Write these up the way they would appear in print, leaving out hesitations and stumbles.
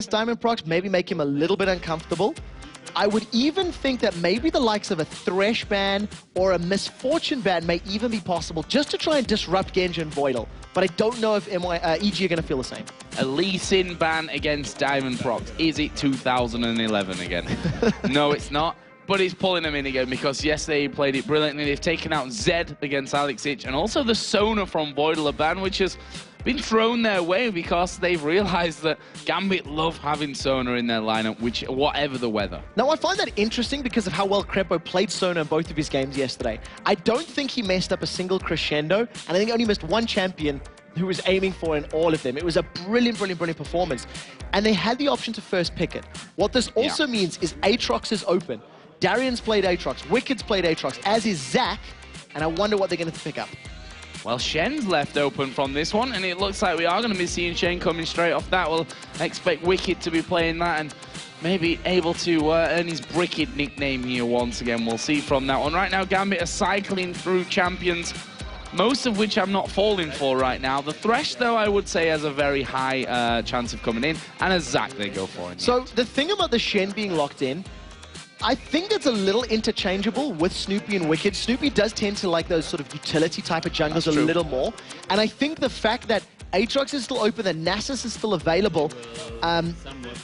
against Diamond Prox, maybe make him a little bit uncomfortable. I would even think that maybe the likes of a Thresh ban or a Misfortune ban may even be possible just to try and disrupt Genji and Voidal. But I don't know if EG are going to feel the same. A Lee Sin ban against Diamond Prox. Is it 2011 again? No, it's not. But he's pulling them in again because yesterday he played it brilliantly. They've taken out Zed against Alex Ich and also the Sona from Voidal, a ban which has been thrown their way because they've realized that Gambit love having Sona in their lineup, whatever the weather. Now, I find that interesting because of how well Crepo played Sona in both of his games yesterday. I don't think he messed up a single crescendo, and I think he only missed one champion who was aiming for in all of them. It was a brilliant, brilliant, brilliant performance. And they had the option to first pick it. What this also means is Aatrox is open. Darian's played Aatrox, Wicked's played Aatrox, as is Zach, and I wonder what they're going to pick up. Well, Shen's left open from this one, and it looks like we are going to be seeing Shen coming straight off that. We'll expect Wicked to be playing that and maybe able to earn his Bricked nickname here once again. We'll see from that one. Right now, Gambit are cycling through champions, most of which I'm not falling for right now. The Thresh, though, I would say has a very high chance of coming in, and a Zac they go for. So the thing about the Shen being locked in, I think it's a little interchangeable with Snoopy and Wicked. Snoopy does tend to like those sort of utility type of junglers a little more. And I think the fact that Aatrox is still open, that Nasus is still available,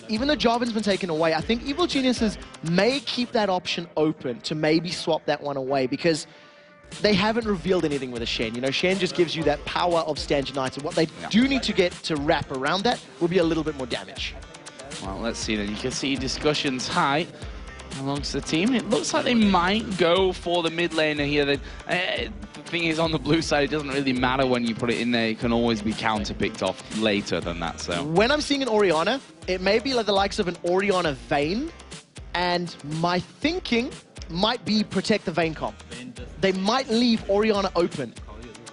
even though Jarvan's been taken away, I think Evil Geniuses may keep that option open to maybe swap that one away because they haven't revealed anything with a Shen. You know, Shen just gives you that power of Stand United. What they do need to get to wrap around that will be a little bit more damage. Well, let's see then. You can see discussions high amongst the team. It looks like they might go for the mid laner here. The thing is, on the blue side, it doesn't really matter when you put it in there. It can always be counter-picked off later than that. So when I'm seeing an Orianna, it may be like the likes of an Orianna Vayne, and my thinking might be protect the Vayne comp. They might leave Orianna open.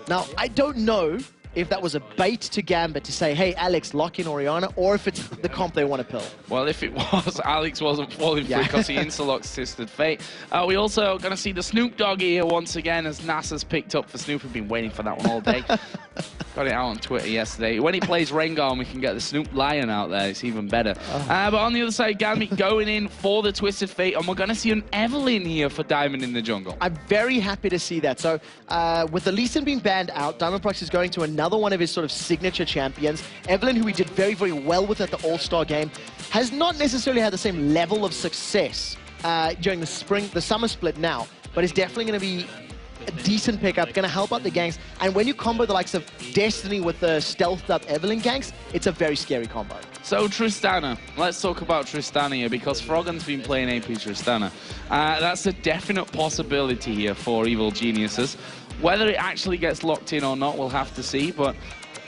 Now, I don't know if that was a bait to Gambit to say, hey, Alex, lock in Orianna, or if it's the comp they want to pill. Well, if it was, Alex wasn't falling for it because he insta-locked Twisted Fate. We also going to see the Snoop Doggy here once again as NASA's picked up for Snoop. We've been waiting for that one all day. Got it out on Twitter yesterday. When he plays Rengar and we can get the Snoop Lion out there, it's even better. But on the other side, Gambit going in for the Twisted Fate, and we're going to see an Evelynn here for Diamond in the jungle. I'm very happy to see that. So with the Lee Sin being banned out, Diamond Prox is going to another one of his sort of signature champions. Evelynn, who we did very, very well with at the All-Star game, has not necessarily had the same level of success during the summer split now, but is definitely going to be a decent pickup, going to help out the ganks. And when you combo the likes of Destiny with the stealthed up Evelynn ganks, it's a very scary combo. So Tristana, let's talk about Tristana here because Froggen's been playing AP Tristana. That's a definite possibility here for Evil Geniuses. Whether it actually gets locked in or not, we'll have to see, but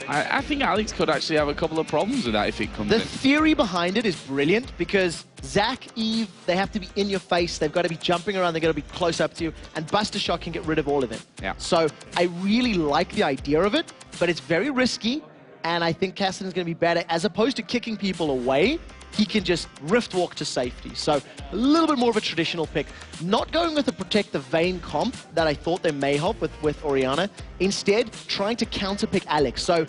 I think Alex could actually have a couple of problems with that if it comes in. The theory behind it is brilliant because Zac, Eve, they have to be in your face, they've got to be jumping around, they've got to be close up to you, and Buster Shot can get rid of all of them. Yeah. So I really like the idea of it, but it's very risky, and I think Kassadin's going to be better. As opposed to kicking people away, he can just rift walk to safety. So a little bit more of a traditional pick. Not going with the Protect the Vayne comp that I thought they may have with Orianna. Instead, trying to counter-pick Alex. So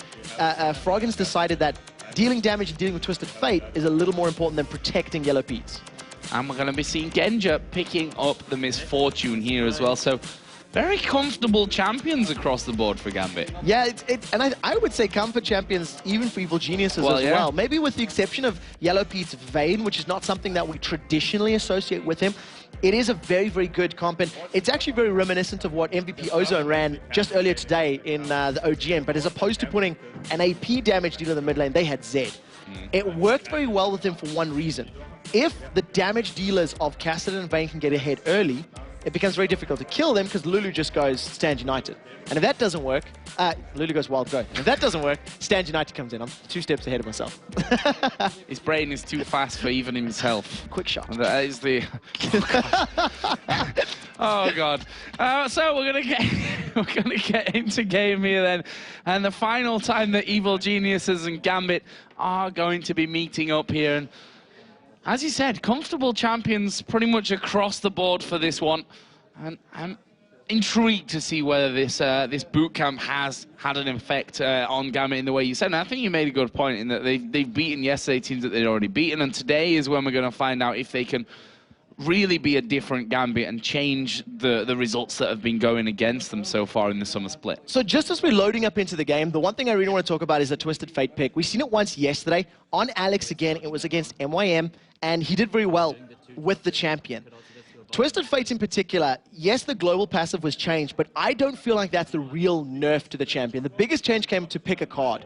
Froggen's decided that dealing damage and dealing with Twisted Fate is a little more important than protecting Yellow Pete's. And we're going to be seeing Genja picking up the Misfortune here as well. So very comfortable champions across the board for Gambit. Yeah, and I would say comfort champions even for Evil Geniuses as well. Maybe with the exception of Yellow Pete's Vayne, which is not something that we traditionally associate with him. It is a very, very good comp, and it's actually very reminiscent of what MVP Ozone ran just earlier today in the OGM, but as opposed to putting an AP damage dealer in the mid lane, they had Zed. It worked very well with him for one reason. If the damage dealers of Kassadin and Vayne can get ahead early, it becomes very difficult to kill them because Lulu just goes Stand United. And if that doesn't work, Lulu goes Wild Growth. And if that doesn't work, Stand United comes in. I'm 2 steps ahead of myself. His brain is too fast for even himself. Quick shot. And that is the... Oh god. So we're gonna get into game here then, and the final time that Evil Geniuses and Gambit are going to be meeting up here. And as you said, comfortable champions pretty much across the board for this one. And intrigued to see whether this this boot camp has had an effect on Gambit in the way you said. And I think you made a good point in that they've beaten yesterday teams that they'd already beaten, and today is when we're going to find out if they can really be a different Gambit and change the results that have been going against them so far in the summer split. So just as we're loading up into the game, the one thing I really want to talk about is the Twisted Fate pick. We've seen it once yesterday on Alex again. It was against MYM, and he did very well with the champion. Twisted Fate in particular, yes, the global passive was changed, but I don't feel like that's the real nerf to the champion. The biggest change came to pick a card.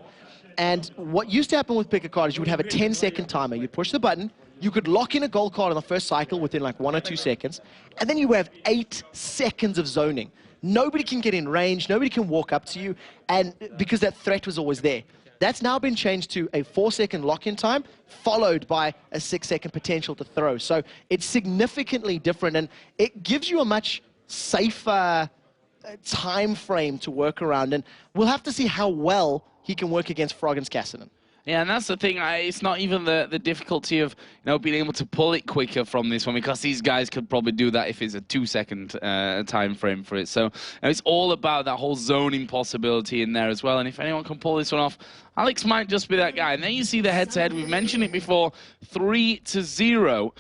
And what used to happen with pick a card is you would have a 10-second timer. You'd push the button, you could lock in a gold card on the first cycle within like 1 or 2 seconds, and then you have 8 seconds of zoning. Nobody can get in range, nobody can walk up to you, and because that threat was always there. That's now been changed to a 4-second lock-in time, followed by a 6-second potential to throw. So it's significantly different, and it gives you a much safer time frame to work around. And we'll have to see how well he can work against Froggen's Cassidy. Yeah, and that's the thing. It's not even the difficulty of being able to pull it quicker from this one, because these guys could probably do that if it's a 2-second time frame for it. So it's all about that whole zoning possibility in there as well. And if anyone can pull this one off, Alex might just be that guy. And then you see the head-to-head. We've mentioned it before. 3-0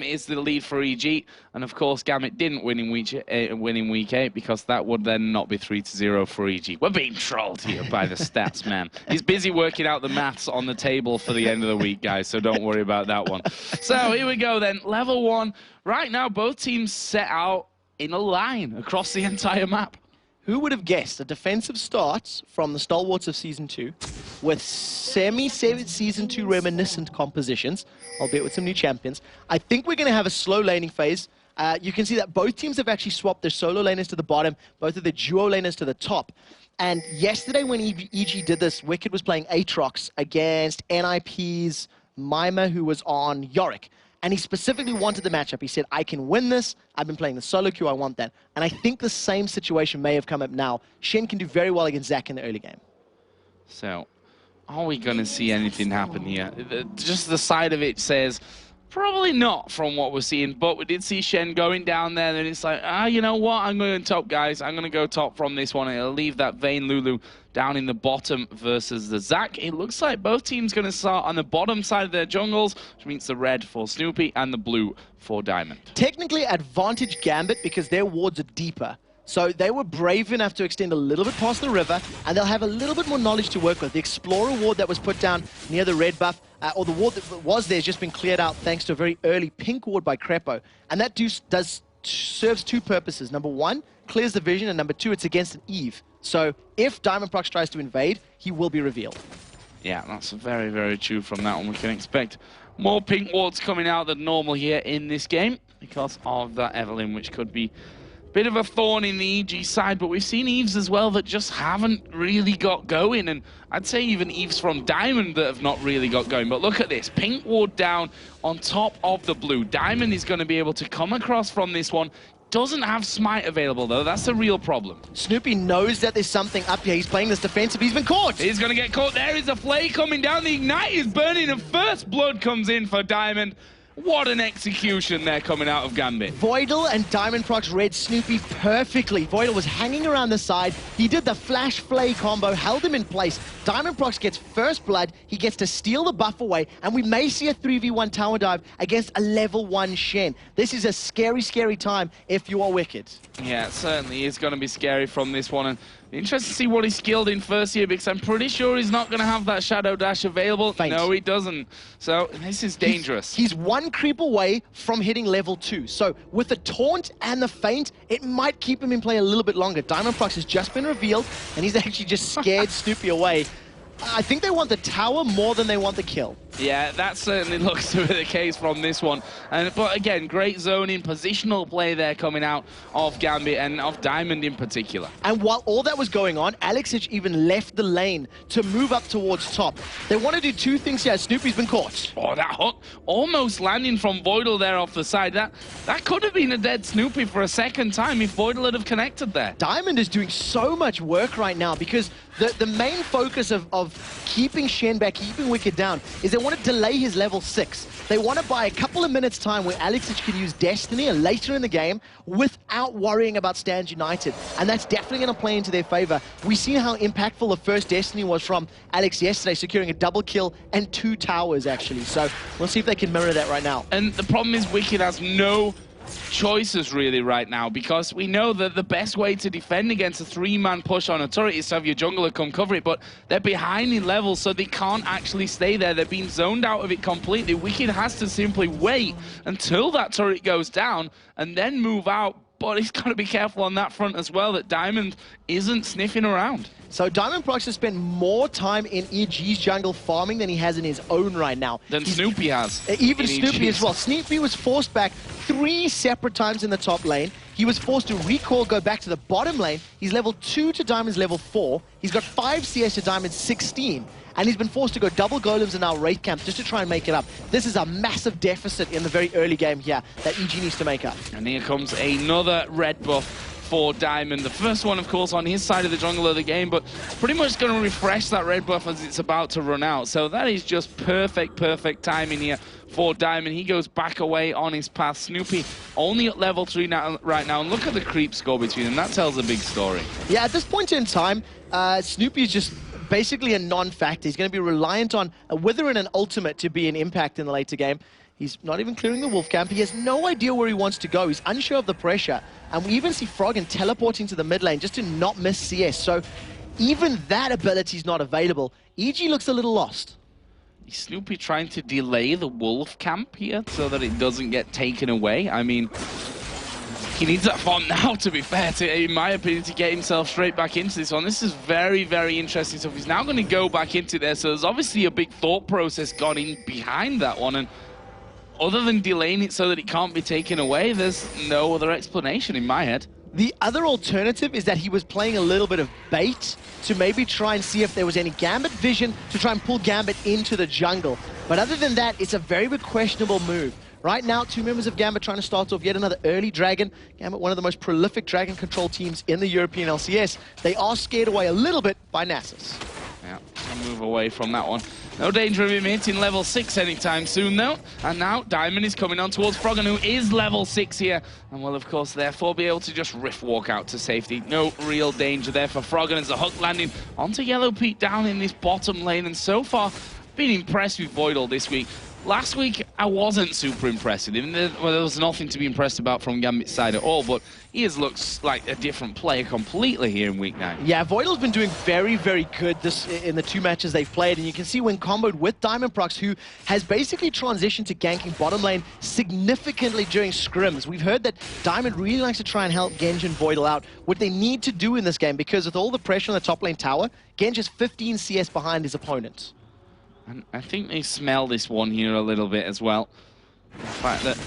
is the lead for EG. And of course, Gambit didn't win in week 8 because that would then not be 3-0 for EG. We're being trolled here by the stats, man. He's busy working out the maths on the table for the end of the week, guys, so don't worry about that one. So here we go then. Level 1. Right now, both teams set out in a line across the entire map. Who would have guessed a defensive start from the stalwarts of Season 2 with semi-Season 2 reminiscent compositions, albeit with some new champions? I think we're going to have a slow laning phase. You can see that both teams have actually swapped their solo laners to the bottom, both of their duo laners to the top. And yesterday when EG did this, Wicked was playing Aatrox against NIP's Mima, who was on Yorick. And he specifically wanted the matchup. He said, I can win this. I've been playing the solo queue. I want that. And I think the same situation may have come up now. Shen can do very well against Zach in the early game. So, are we going to see anything happen here? Just the side of it says, probably not from what we're seeing. But we did see Shen going down there. And it's like, you know what? I'm going top, guys. I'm going to go top from this one. And it'll leave that Vayne Lulu down in the bottom versus the Zac. It looks like both teams going to start on the bottom side of their jungles, which means the red for Snoopy and the blue for Diamond. Technically advantage Gambit because their wards are deeper. So they were brave enough to extend a little bit past the river, and they'll have a little bit more knowledge to work with. The Explorer ward that was put down near the red buff, or the ward that was there, has just been cleared out thanks to a very early pink ward by Crepo. And that serves 2 purposes. Number 1, clears the vision, and number 2, it's against an Eve. So if Diamond Prox tries to invade, he will be revealed. Yeah, that's very, very true from that one. We can expect more pink wards coming out than normal here in this game because of that Evelyn, which could be a bit of a thorn in the EG side. But we've seen Eves as well that just haven't really got going. And I'd say even Eves from Diamond that have not really got going. But look at this. Pink ward down on top of the blue. Diamond is going to be able to come across from this one. Doesn't have Smite available, though. That's the real problem. Snoopy knows that there's something up here. He's playing this defensive. He's been caught. He's going to get caught. There is a flay coming down. The Ignite is burning, and first blood comes in for Diamond. What an execution there coming out of Gambit. Voidal and Diamond Prox read Snoopy perfectly. Voidal was hanging around the side. He did the flash flay combo, held him in place. Diamond Prox gets first blood. He gets to steal the buff away, and we may see a 3v1 tower dive against a level 1 Shen. This is a scary, scary time if you are Wicked. Yeah, it certainly is going to be scary from this one. And interesting to see what he's skilled in first here, because I'm pretty sure he's not going to have that Shadow Dash available. Faint. No, he doesn't. So this is dangerous. He's 1 creep away from hitting level 2. So with the taunt and the feint, it might keep him in play a little bit longer. Diamond Prox has just been revealed, and he's actually just scared Snoopy away. I think they want the tower more than they want the kill. Yeah, that certainly looks to be the case from this one. But again, great zoning, positional play there coming out of Gambit and of Diamond in particular. And while all that was going on, Alex even left the lane to move up towards top. They want to do 2 things here. Snoopy's been caught. Oh, that hook almost landing from Voidal there off the side. That could have been a dead Snoopy for a second time if Voidal had have connected there. Diamond is doing so much work right now because the main focus of keeping Shen back, keeping Wicked down, is they want to delay his level 6. They want to buy a couple of minutes time where Alex can use Destiny later in the game without worrying about Stand United. And that's definitely going to play into their favor. We've seen how impactful the first Destiny was from Alex yesterday, securing a double kill and 2 towers, actually. So we'll see if they can mirror that right now. And the problem is Wicked has no choices really right now, because we know that the best way to defend against a 3-man push on a turret is to have your jungler come cover it, but they're behind in levels, so they can't actually stay there. They're being zoned out of it completely. Wicked has to simply wait until that turret goes down and then move out, but he's got to be careful on that front as well, that Diamond isn't sniffing around. So Diamondprox has spent more time in EG's jungle farming than he has in his own right now. Than Snoopy has. Even Snoopy as well. Snoopy was forced back 3 separate times in the top lane. He was forced to recall, go back to the bottom lane. He's level 2 to Diamond's level 4. He's got 5 CS to Diamond's 16. And he's been forced to go double golems and now Wraith Camp just to try and make it up. This is a massive deficit in the very early game here that EG needs to make up. And here comes another red buff for Diamond. The first one, of course, on his side of the jungle of the game, but pretty much going to refresh that red buff as it's about to run out. So that is just perfect timing here for Diamond. He goes back away on his path. Snoopy only at level 3 now, right now, and look at the creep score between them. That tells a big story. Yeah, at this point in time, Snoopy is just basically a non-factor. He's going to be reliant on a Wither and an ultimate to be an impact in the later game. He's not even clearing the wolf camp. He has no idea where he wants to go. He's unsure of the pressure. And we even see Froggen teleporting to the mid lane just to not miss CS. So even that ability is not available. EG looks a little lost. Is Snoopy trying to delay the wolf camp here so that it doesn't get taken away? I mean, he needs that farm now, to be fair, in my opinion, to get himself straight back into this one. This is very interesting stuff. He's now going to go back into there. So there's obviously a big thought process gone in behind that one. And other than delaying it so that it can't be taken away, there's no other explanation in my head. The other alternative is that he was playing a little bit of bait to maybe try and see if there was any Gambit vision to try and pull Gambit into the jungle. But other than that, it's a very questionable move. Right now, 2 members of Gambit trying to start off yet another early Dragon. Gambit, one of the most prolific Dragon control teams in the European LCS. They are scared away a little bit by Nasus. Yeah, I'll move away from that one. No danger of him hitting level 6 anytime soon, though. And now Diamond is coming on towards Froggen, who is level 6 here. And will, of course, therefore be able to just rift walk out to safety. No real danger there for Froggen as the hook landing onto Yellow Pete down in this bottom lane. And so far, been impressed with Voidal this week. Last week, I wasn't super impressed with him. There was nothing to be impressed about from Gambit's side at all, but he looks like a different player completely here in Week 9. Yeah, Voidal's been doing very good in the 2 matches they've played, and you can see when comboed with Diamondprox, who has basically transitioned to ganking bottom lane significantly during scrims. We've heard that Diamond really likes to try and help Genji and Voidal out, what they need to do in this game, because with all the pressure on the top lane tower, Genji is 15 CS behind his opponents. And I think they smell this one here a little bit as well. The fact that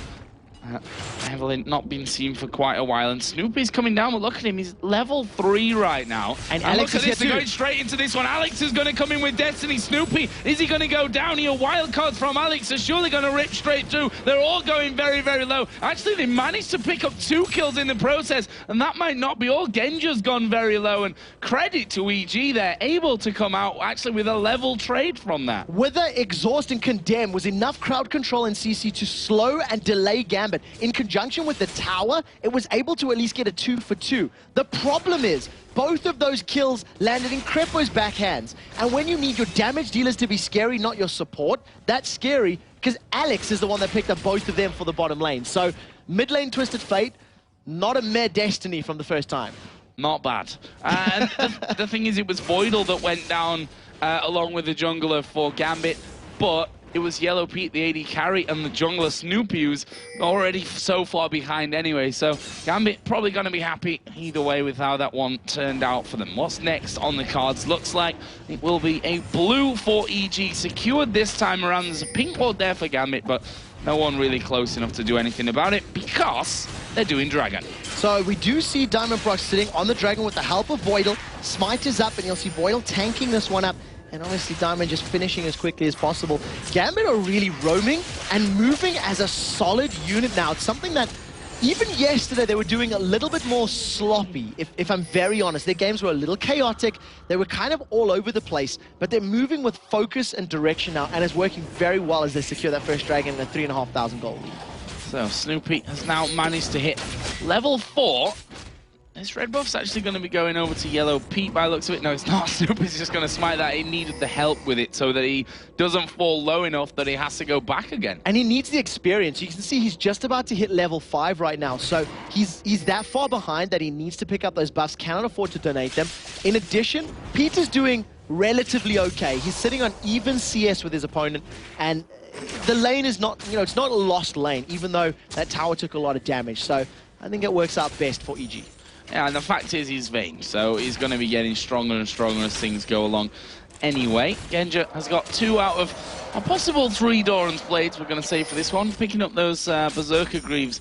Evelyn not been seen for quite a while, and Snoopy's coming down, but look at him, he's level 3 right now. And Alex look at this, they're going straight into this one. Alex is going to come in with Destiny. Snoopy, is he going to go down here? Wildcards from Alex are surely going to rip straight through. They're all going very low. Actually, they managed to pick up 2 kills in the process, and that might not be all. Genja's gone very low, and credit to EG, they're able to come out actually with a level trade from that. Wither, Exhaust, and Condemn was enough crowd control in CC to slow and delay Gambit. In conjunction with the tower, it was able to at least get a 2 for 2. The problem is, both of those kills landed in Crepo's backhands. And when you need your damage dealers to be scary, not your support, that's scary, because Alex is the one that picked up both of them for the bottom lane. So, mid lane Twisted Fate, not a mere Destiny from the first time. Not bad. And the thing is, it was Voidal that went down along with the jungler for Gambit, but it was Yellow Pete, the AD carry, and the jungler Snoopy, who's already so far behind anyway. So Gambit probably going to be happy either way with how that one turned out for them. What's next on the cards? Looks like it will be a blue for EG, secured this time around. There's a pink ward there for Gambit, but no one really close enough to do anything about it because they're doing Dragon. So we do see Diamondprox sitting on the Dragon with the help of Voidal. Smite is up, and you'll see Voidal tanking this one up. And obviously Diamond just finishing as quickly as possible. Gambit are really roaming and moving as a solid unit now. It's something that even yesterday, they were doing a little bit more sloppy, if I'm very honest. Their games were a little chaotic. They were kind of all over the place, but they're moving with focus and direction now, and it's working very well as they secure that first dragon and a 3,500 gold lead. So Snoopy has now managed to hit level 4. This red buff's actually going to be going over to Yellow Pete by the looks of it. No, it's not. Snoopy's just going to smite that. He needed the help with it so that he doesn't fall low enough that he has to go back again. And he needs the experience. You can see he's just about to hit level 5 right now. So he's that far behind that he needs to pick up those buffs, cannot afford to donate them. In addition, Pete is doing relatively okay. He's sitting on even CS with his opponent, and the lane is not, it's not a lost lane, even though that tower took a lot of damage. So I think it works out best for EG. Yeah, and the fact is he's Vayne, so he's going to be getting stronger and stronger as things go along. Anyway, Genja has got 2 out of a possible 3 Doran's Blades, we're going to say, for this one. Picking up those Berserker Greaves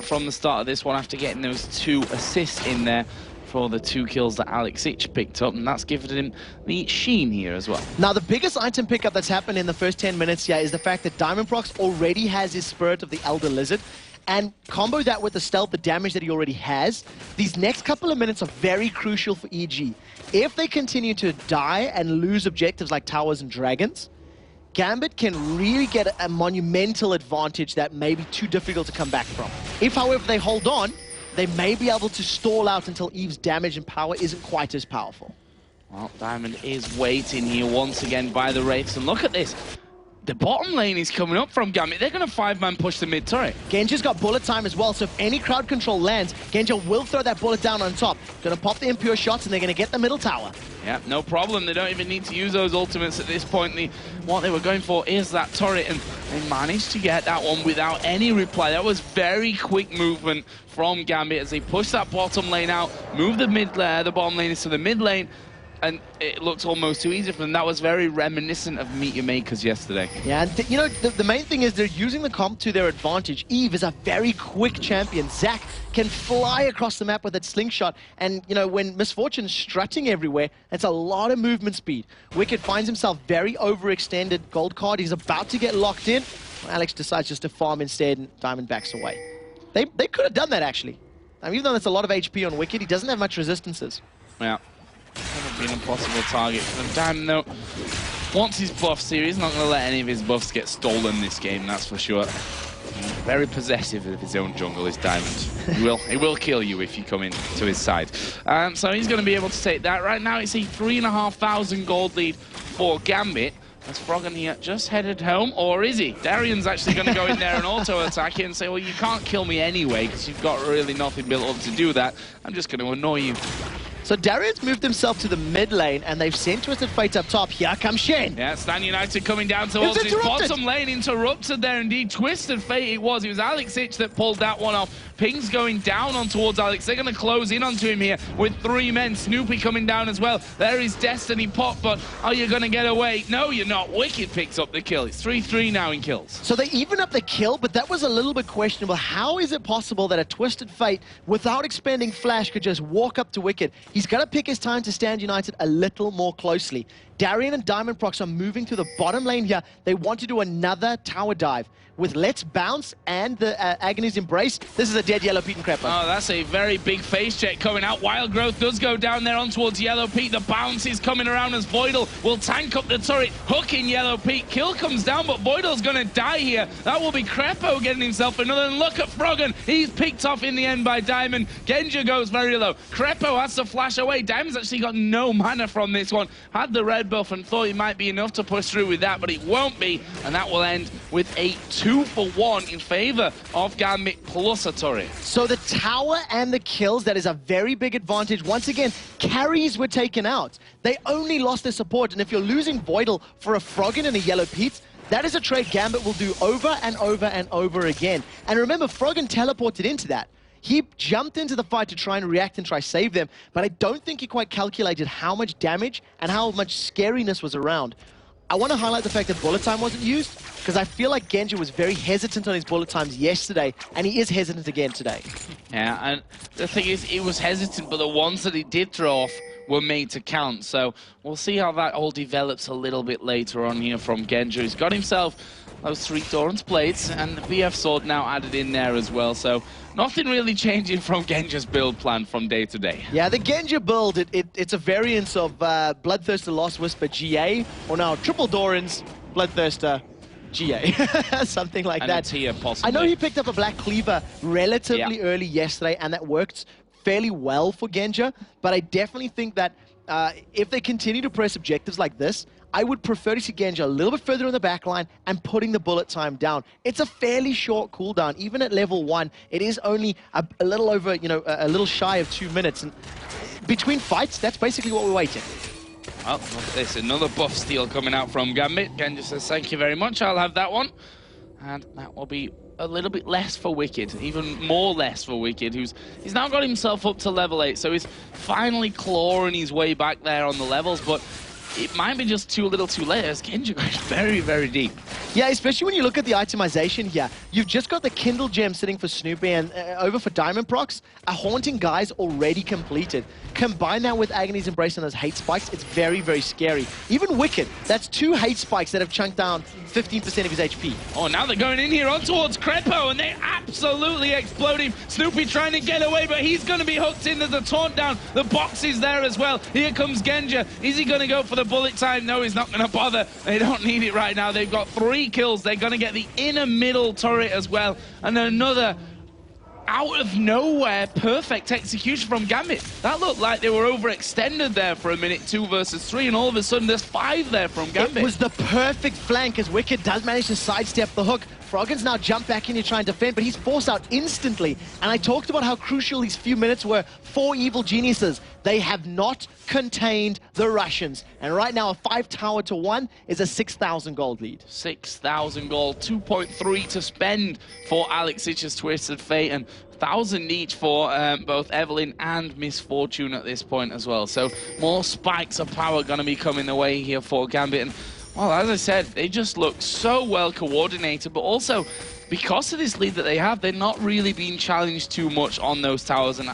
from the start of this one after getting those 2 assists in there for the 2 kills that Alex Ich picked up, and that's given him the sheen here as well. Now, the biggest item pickup that's happened in the first 10 minutes here is the fact that Diamondprox already has his Spirit of the Elder Lizard, and combo that with the stealth, the damage that he already has. These next couple of minutes are very crucial for EG. If they continue to die and lose objectives like towers and dragons, Gambit can really get a monumental advantage that may be too difficult to come back from. If, however, they hold on, they may be able to stall out until Eve's damage and power isn't quite as powerful. Well, Diamond is waiting here once again by the Wraiths, and look at this. The bottom lane is coming up from Gambit. They're going to 5-man push the mid turret. Genja's got bullet time as well, so if any crowd control lands, Genja will throw that bullet down on top. Going to pop the impure shots, and they're going to get the middle tower. Yeah, no problem. They don't even need to use those ultimates at this point. What they were going for is that turret, and they managed to get that one without any reply. That was very quick movement from Gambit as they push that bottom lane out, move the bottom lane into the mid lane, and it looks almost too easy for them. That was very reminiscent of Meet Your Makers yesterday. Yeah, and the main thing is they're using the comp to their advantage. Eve is a very quick champion. Zac can fly across the map with that slingshot, and when Misfortune's strutting everywhere, it's a lot of movement speed. Wicked finds himself very overextended gold card. He's about to get locked in. Alex decides just to farm instead, and Diamond backs away. They could have done that, actually. I mean, even though that's a lot of HP on Wicked, he doesn't have much resistances. Yeah. Would be an impossible target for them. Diamond, though, wants his buffs here. He's not going to let any of his buffs get stolen this game, that's for sure. Very possessive of his own jungle, is Diamond. He will kill you if you come into his side. So he's going to be able to take that. Right now, it's a 3,500 gold lead for Gambit. Has Froggen here just headed home, or is he? Darian's actually going to go in there and auto-attack it and say, well, you can't kill me anyway, because you've got really nothing built up to do that. I'm just going to annoy you. So Darian's moved himself to the mid lane, and they've sent Twisted Fate up top. Here comes Shen. Yeah, Stan United coming down towards his bottom lane. Interrupted there indeed. Twisted Fate it was. It was Alex Ich that pulled that one off. Ping's going down on towards Alex. They're going to close in onto him here with 3 men. Snoopy coming down as well. There is Destiny Pop, but are you going to get away? No, you're not. Wicked picks up the kill. It's 3-3 now in kills. So they even up the kill, but that was a little bit questionable. How is it possible that a Twisted Fate, without expending flash, could just walk up to Wicked? He's got to pick his time to stand United a little more closely. Darian and Diamondprox are moving to the bottom lane here. They want to do another tower dive. With Let's Bounce and the Agony's Embrace, this is a dead Yellow Pete and Crepper. Oh, that's a very big face check coming out. Wild Growth does go down there on towards Yellow Pete. The bounce is coming around as Voidal will tank up the turret, hooking Yellow Pete. Kill comes down, but Voidal's going to die here. That will be Crepo getting himself another. And look at Froggen. He's picked off in the end by Diamond. Genja goes very low. Crepo has to flash away. Diamond's actually got no mana from this one. Had the red buff and thought it might be enough to push through with that, but it won't be. And that will end with a 2-for-1 in favor of Gambit plus a turret. So the tower and the kills, that is a very big advantage. Once again, carries were taken out. They only lost their support, and if you're losing Voidal for a Froggen and a Yellow Pete, that is a trade Gambit will do over and over and over again. And remember, Froggen teleported into that. He jumped into the fight to try and react and try to save them, but I don't think he quite calculated how much damage and how much scariness was around. I want to highlight the fact that bullet time wasn't used, because I feel like Genja was very hesitant on his bullet times yesterday, and he is hesitant again today. Yeah, and the thing is, he was hesitant, but the ones that he did throw off were made to count. So we'll see how that all develops a little bit later on here from Genja. He's got himself those 3 Doran's Blades, and the BF Sword now added in there as well. So nothing really changing from Genja's build plan from day to day. Yeah, the Genja build, it's a variance of Bloodthirster, Lost Whisper, GA, or now Triple Doran's, Bloodthirster, GA. Something like and that. Tia, possibly. I know he picked up a Black Cleaver relatively early yesterday, and that worked fairly well for Genja, but I definitely think that if they continue to press objectives like this, I would prefer to see Genja a little bit further in the back line and putting the bullet time down. It's a fairly short cooldown. Even at level 1, it is only a little over, you know, a little shy of 2 minutes. And between fights, that's basically what we're waiting. Well, look at this. Another buff steal coming out from Gambit. Genja says, thank you very much. I'll have that one. And that will be a little bit less for Wicked, even more less for Wicked, he's now got himself up to level 8, so he's finally clawing his way back there on the levels, but it might be just too little too late as Genja goes very, very deep. Yeah, especially when you look at the itemization here. You've just got the Kindle Gem sitting for Snoopy and over for Diamond Procs. A Haunting Guy's already completed. Combine that with Agony's Embrace and those hate spikes, it's very, very scary. Even Wicked, that's 2 hate spikes that have chunked down 15% of his HP. Oh, now they're going in here on towards Crepo, and they absolutely explode him. Snoopy trying to get away, but he's going to be hooked into the taunt down. The box is there as well. Here comes Genja. Is he going to go for the bullet time? No, he's not going to bother. They don't need it right now. They've got 3 kills. They're going to get the inner middle turret as well. And another out of nowhere perfect execution from Gambit. That looked like they were overextended there for a minute, 2 versus 3, and all of a sudden there's 5 there from Gambit. It was the perfect flank as Wicked does manage to sidestep the hook. Froggen's now jumped back in to try and defend, but he's forced out instantly. And I talked about how crucial these few minutes were for Evil Geniuses. They have not contained the Russians. And right now, a 5 tower to 1 is a 6,000 gold lead. 6,000 gold, 2.3 to spend for Alex Itch's Twisted Fate, and 1,000 each for both Evelyn and Misfortune at this point as well. So more spikes of power going to be coming the way here for Gambit. And well, as I said, they just look so well coordinated, but also because of this lead that they have, they're not really being challenged too much on those towers, and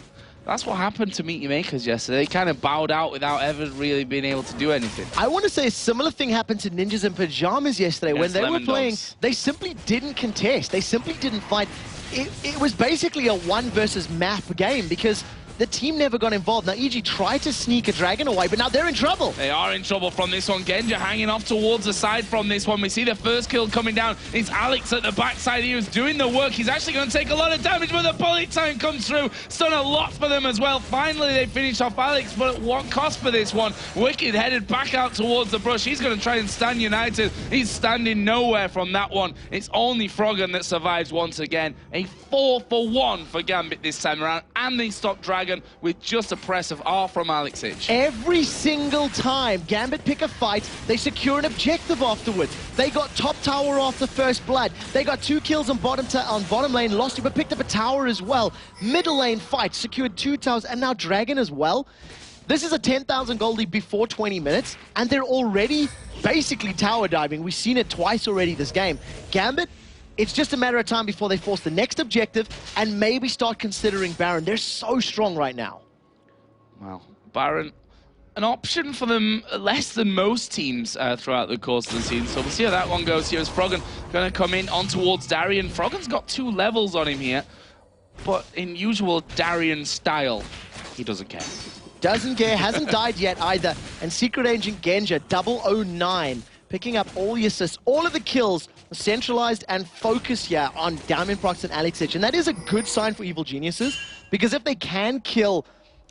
that's what happened to Meet Your Makers yesterday. They kind of bowed out without ever really being able to do anything. I want to say a similar thing happened to Ninjas in Pajamas yesterday. When they were playing, Dogs. They simply didn't contest. They simply didn't fight. It was basically a 1 versus map game because the team never got involved. Now, EG tried to sneak a dragon away, but now they're in trouble. They are in trouble from this one. Genja hanging off towards the side from this one. We see the first kill coming down. It's Alex at the backside. He was doing the work. He's actually going to take a lot of damage, but the bullet time comes through. It's done a lot for them as well. Finally, they finish off Alex, but at what cost for this one? Wicked headed back out towards the brush. He's going to try and stand united. He's standing nowhere from that one. It's only Froggen that survives once again. A 4-for-1 for Gambit this time around, and they stop Dragon with just a press of R from Alex Itch. Every single time Gambit pick a fight, they secure an objective afterwards. They got top tower off the first blood. They got 2 kills on bottom lane, lost it, but picked up a tower as well. Middle lane fight, secured 2 towers, and now Dragon as well. This is a 10,000 gold lead before 20 minutes, and they're already basically tower diving. We've seen it twice already this game. Gambit, it's just a matter of time before they force the next objective and maybe start considering Baron. They're so strong right now. Well, Baron, an option for them less than most teams throughout the course of the season. So we'll see how that one goes here as Froggen going to come in on towards Darien. Froggen's got 2 levels on him here, but in usual Darien style, he doesn't care. Doesn't care, hasn't died yet either. And Secret Agent Genja, 009, picking up all the assists, all of the kills, centralized and focused here on Diamond Procs and Alex Itch. And that is a good sign for Evil Geniuses, because if they can kill,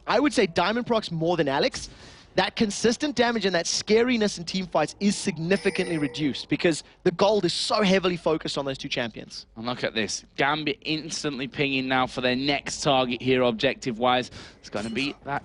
I would say Diamond Procs more than Alex, that consistent damage and that scariness in team fights is significantly reduced because the gold is so heavily focused on those 2 champions. And look at this. Gambit instantly pinging now for their next target here, objective-wise. It's going to be that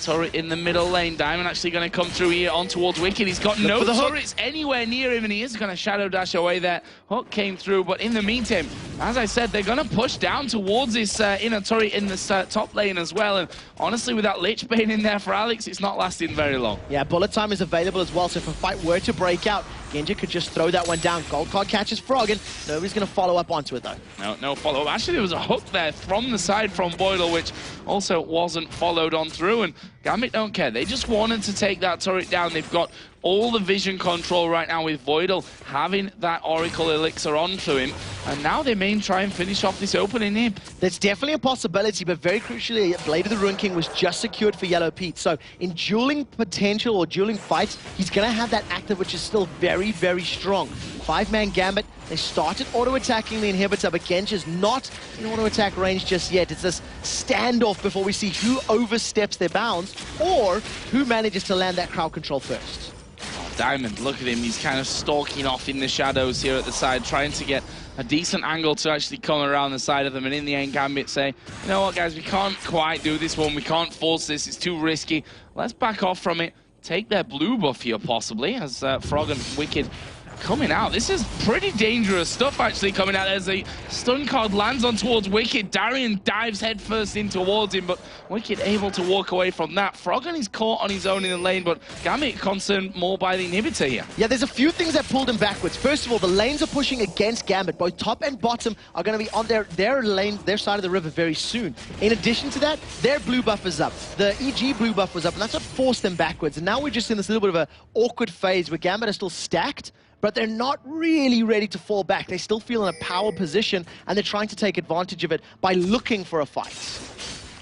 turret in the middle lane. Diamond actually going to come through here on towards Wicked. He's got no turrets anywhere near him, and he is going to shadow dash away there. Hook came through, but in the meantime, as I said, they're going to push down towards this inner turret in this top lane as well. And honestly, with that Lich Bane in there for Alex, it's not lasting very long. Yeah, bullet time is available as well, so if a fight were to break out, Genja could just throw that one down. Gold card catches Frog, and nobody's going to follow up onto it, though. No follow-up. Actually, there was a hook there from the side from Boyle, which also wasn't followed on through, and Gambit don't care. They just wanted to take that turret down. They've got all the vision control right now with Voidal having that Oracle Elixir onto him. And now they may try and finish off this opening here. That's definitely a possibility, but very crucially, Blade of the Ruin King was just secured for Yellow Pete. So in dueling potential or dueling fights, he's going to have that active, which is still very, very strong. 5-man Gambit. They started auto-attacking the inhibitor, but Genji's not in auto-attack range just yet. It's this standoff before we see who oversteps their bounds or who manages to land that crowd control first. Diamond, look at him. He's kind of stalking off in the shadows here at the side, trying to get a decent angle to actually come around the side of them. And in the end, Gambit say, you know what, guys, we can't quite do this one. We can't force this. It's too risky. Let's back off from it. Take their blue buff here, possibly, as Frog and Wicked coming out. This is pretty dangerous stuff actually coming out. There's a stun card lands on towards Wicked. Darian dives headfirst in towards him, but Wicked able to walk away from that. Froggen is caught on his own in the lane, but Gambit concerned more by the inhibitor here. Yeah, there's a few things that pulled him backwards. First of all, the lanes are pushing against Gambit. Both top and bottom are going to be on their lane, their side of the river very soon. In addition to that, their blue buff is up. The EG blue buff was up, and that's what forced them backwards. And now we're just in this little bit of an awkward phase where Gambit are still stacked, but they're not really ready to fall back. They still feel in a power position, and they're trying to take advantage of it by looking for a fight.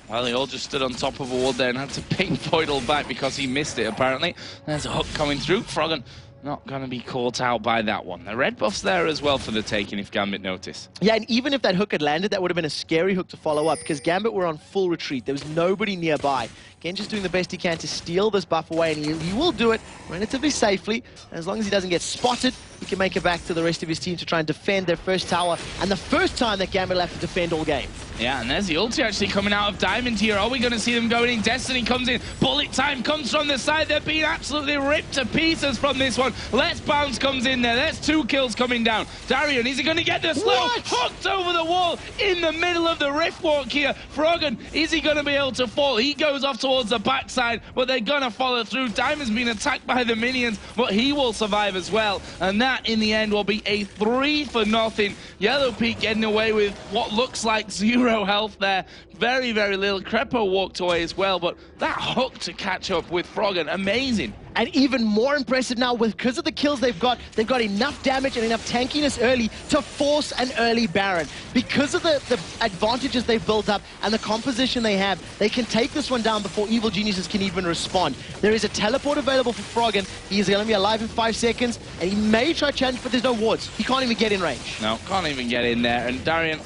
Well, they all just stood on top of a wall there and had to ping Voidal back because he missed it, apparently. There's a hook coming through. Froggen not going to be caught out by that one. The red buff's there as well for the taking, if Gambit noticed. Yeah, and even if that hook had landed, that would have been a scary hook to follow up, because Gambit were on full retreat. There was nobody nearby. Genji's doing the best he can to steal this buff away, and he will do it relatively safely. And as long as he doesn't get spotted, he can make it back to the rest of his team to try and defend their first tower, and the first time that Gambit will have to defend all game. Yeah, and there's the ulti actually coming out of Diamond here. Are we going to see them going in? Destiny comes in. Bullet time comes from the side. They're being absolutely ripped to pieces from this one. Let's Bounce comes in there. There's 2 kills coming down. Darian, is he going to get the slow? What? Hooked over the wall in the middle of the rift walk here. Froggen, is he going to be able to fall? He goes off towards the backside, but they're going to follow through. Diamond's been attacked by the minions, but he will survive as well. And that, in the end, will be a 3-0. Yellow Pete getting away with what looks like 0 health there. Very, very little. Crepo walked away as well, but that hook to catch up with Froggen, amazing. And even more impressive now, because of the kills they've got enough damage and enough tankiness early to force an early Baron. Because of the advantages they've built up and the composition they have, they can take this one down before Evil Geniuses can even respond. There is a teleport available for Froggen. He is going to be alive in 5 seconds, and he may try challenge, but there's no wards. He can't even get in range. No, can't even get in there. And Darian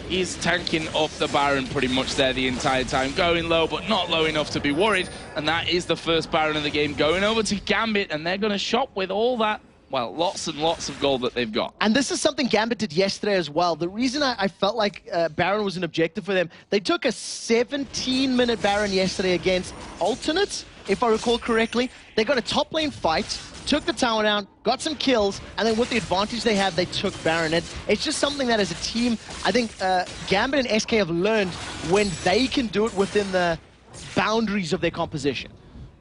is tanking off the Baron pretty much there the entire time, going low, but not low enough to be worried. And that is the first Baron of the game going over to Gambit, and they're going to shop with all that, well, lots and lots of gold that they've got. And this is something Gambit did yesterday as well. The reason I felt like Baron was an objective for them, they took a 17-minute Baron yesterday against Alternates, if I recall correctly. They got a top lane fight, took the tower down, got some kills, and then with the advantage they have, they took Baron. And it's just something that as a team, I think Gambit and SK have learned when they can do it within the boundaries of their composition.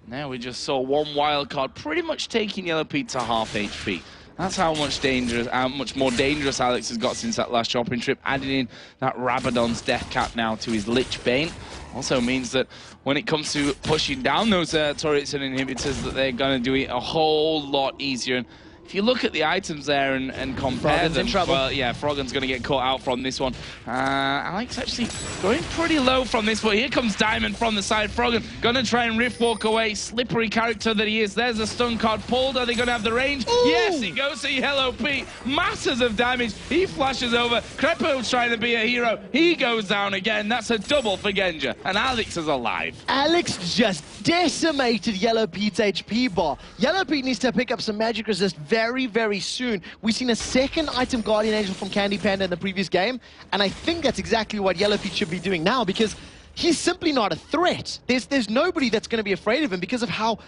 Now we just saw one wild card pretty much taking Yellow Pete to half HP. That's how much more dangerous Alex has got since that last shopping trip. Adding in that Rabadon's death cap now to his Lich Bane also means that when it comes to pushing down those turrets and inhibitors, that they're going to do it a whole lot easier. And if you look at the items there and compare them, well, yeah, Froggen's going to get caught out from this one. Alex actually going pretty low from this, but here comes Diamond from the side. Froggen going to try and rift walk away. Slippery character that he is. There's a stun card pulled. Are they going to have the range? Ooh. Yes, he goes to Yellow Pete. Masses of damage. He flashes over. Crepo's trying to be a hero. He goes down again. That's a double for Genja. And Alex is alive. Alex just decimated Yellow Pete's HP bar. Yellow Pete needs to pick up some magic resist very, very soon. We've seen a second item Guardian Angel from Candy Panda in the previous game, and I think that's exactly what Yellow Pete should be doing now, because he's simply not a threat. There's nobody that's going to be afraid of him because of how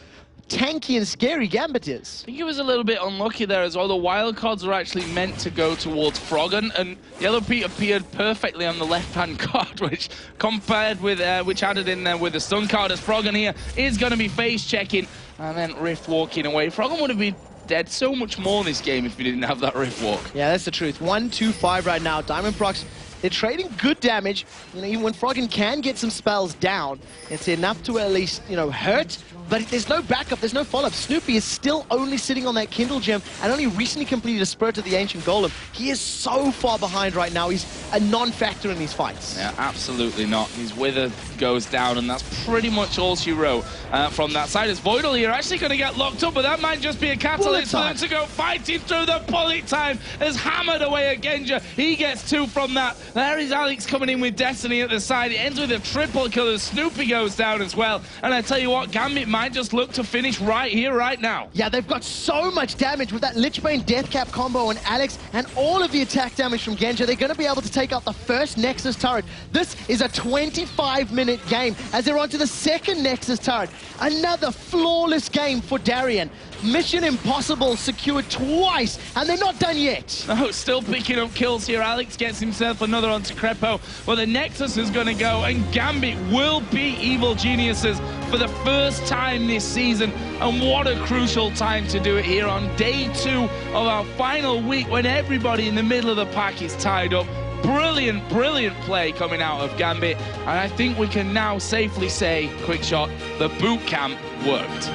tanky and scary Gambit is. I think he was a little bit unlucky there as well. The wild cards are actually meant to go towards Froggen, and Yellow Pete appeared perfectly on the left-hand card, which compared with which added in there with the stun card, as Froggen here is going to be face checking and then rift walking away. Froggen would have been dead so much more in this game if he didn't have that rift walk. Yeah, that's the truth. 1-2-5 right now. Diamond Procs, they're trading good damage. You know, even when Froggen can get some spells down, it's enough to at least, you know, hurt but there's no backup, there's no follow-up. Snoopy is still only sitting on that Kindle gem and only recently completed a Spirit of the Ancient Golem. He is so far behind right now. He's a non-factor in these fights. Yeah, absolutely not. His Wither goes down, and that's pretty much all she wrote from that side. As Voidal here actually going to get locked up, but that might just be a catalyst for them to go fighting through the bullet time. As hammered away at Genja, he gets 2 from that. There is Alex coming in with Destiny at the side. It ends with a triple kill as Snoopy goes down as well. And I tell you what, Gambit might just look to finish right here, right now. Yeah, they've got so much damage with that Lichbane Deathcap combo on Alex and all of the attack damage from Genja. They're going to be able to take out the first Nexus turret. This is a 25-minute game as they're onto the second Nexus turret. Another flawless game for Darien. Mission Impossible secured twice, and they're not done yet. No, still picking up kills here. Alex gets himself another onto Crepo. Well, the Nexus is going to go, and Gambit will beat Evil Geniuses for the first time this season. And what a crucial time to do it here on day 2 of our final week when everybody in the middle of the pack is tied up. Brilliant, brilliant play coming out of Gambit. And I think we can now safely say, Quickshot, the boot camp worked.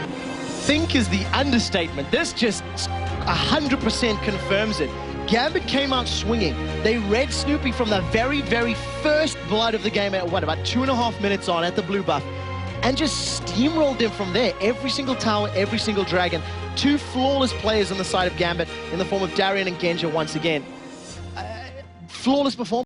Think is the understatement. This just 100% confirms it. Gambit came out swinging. They read Snoopy from the very, very first blood of the game at, what, about 2.5 minutes on at the blue buff, and just steamrolled him from there. Every single tower, every single dragon. 2 flawless players on the side of Gambit in the form of Darien and Genja once again. Flawless performance.